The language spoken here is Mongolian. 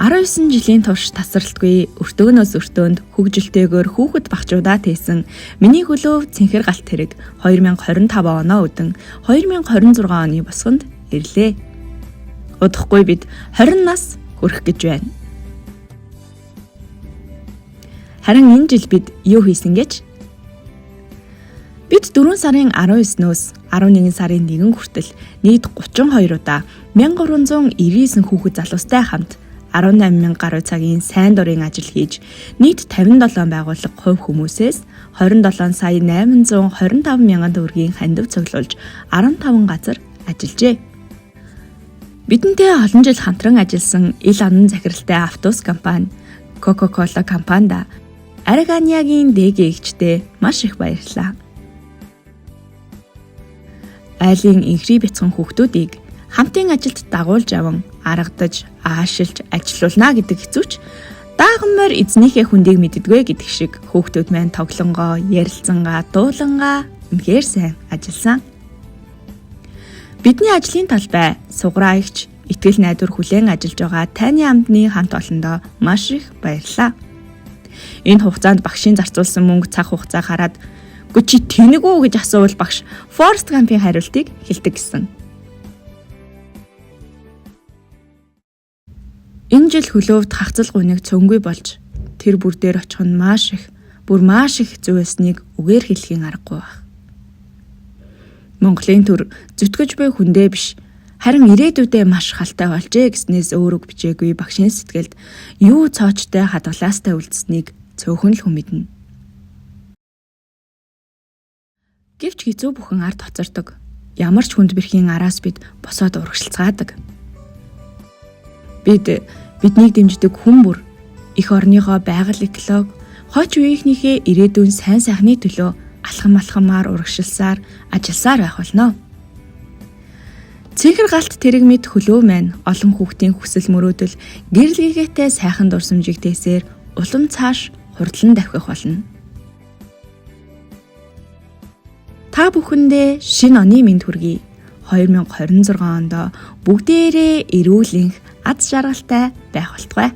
19 жилийн турш тасралтгүй өртөөнөөс өртөөнд хөгжилтэйгээр хүүхэд багчуудаа тээсэн миний хөлөө цэнхэр галт хэрэг 2025 оноо өдөн 2026 оны босгонд ирлээ. Удахгүй бид 20 нас хүрэх гэж байна. Харин энэ жил бид юу хийсэн гэж? Бид 4 сарын 19-ноос 11 сарын 1 хүртэл нийт 32 удаа 1399 хүүхэд залуустай хамт 18,000 гаруй цагийн сайн дурын ажил хийж нийт 57 байгууллага хувь хүмүүсээс 27 сая 825 мянган төгрөгийн хандив цуглуулж 15 газар ажиллажээ. Бидэнтэй олон жил хамтран ажилласан ил онон захиралтай автобус компани, Coca-Cola компанид Араганягийн дээгэгчтэй маш их баярлалаа. Айлын инхри бяцхан хүүхдүүдийг хамтын ажилд дагуулж аван аргадаж, аашилж ажиллуулна гэдэг хэцүүч даагмаар эзнийхээ хүндийг мэддэгвэ гэдэг шиг хүүхдүүд маань тоглонгоо, ярилцсангаа, дуулангаа үнэхээр сайн ажилласан. Бидний ажлын талбай суграагч, итгэл найдвар хүлээн ажиллаж байгаа таны амдны хамт олондоо маш их баярлалаа. Энэ хугацаанд багшийн зарцуулсан мөнгө цаг хугацаа хараад "Чи тэнэг үү?" гэж асуувал багш Форест Гампийн хариултыг хэлдэг гисэн. Энэ жил хөлөөд хагцал гуниг цөнгүй болж тэр бүр дээр очих нь маш их зүй байсныг үгээр хэлхийн аргагүй байна. Монголын төр зүтгэж буй хүндээ биш, харин ирээдүйдээ маш халтай болжээ гэснээс өөрөг бичээгүй багшийн сэтгэлд юу цоочтой хадгалаастай үлдсэнийг цөөхөн л хүн мэднэ. Гэвч хэцүү бүхэн ард хоцордог. Ямар ч хүнд бэрхийн араас бид босоод урагшилцгаадаг. Биднийг дэмждэг хүн бүр эх орныхоо байгаль эколог, хойч үеийнхнийхээ ирээдүйн сайн сайхны төлөө алхамаар урагшилсаар ажилласаар байх болно. Цэнхэр галт тэрэг мэд хөлөө маань олон хүүхдийн хүсэл мөрөөдөл гэрэл гээтэй сайхан дурсамжийг тээсээр улам цааш хурдлан давхих болно. Та бүхэндээ шинэ оны мэнд хүргэе. 2026 онд бүгдээрээ эрүүл энх аз жаргалтай байх болтугай.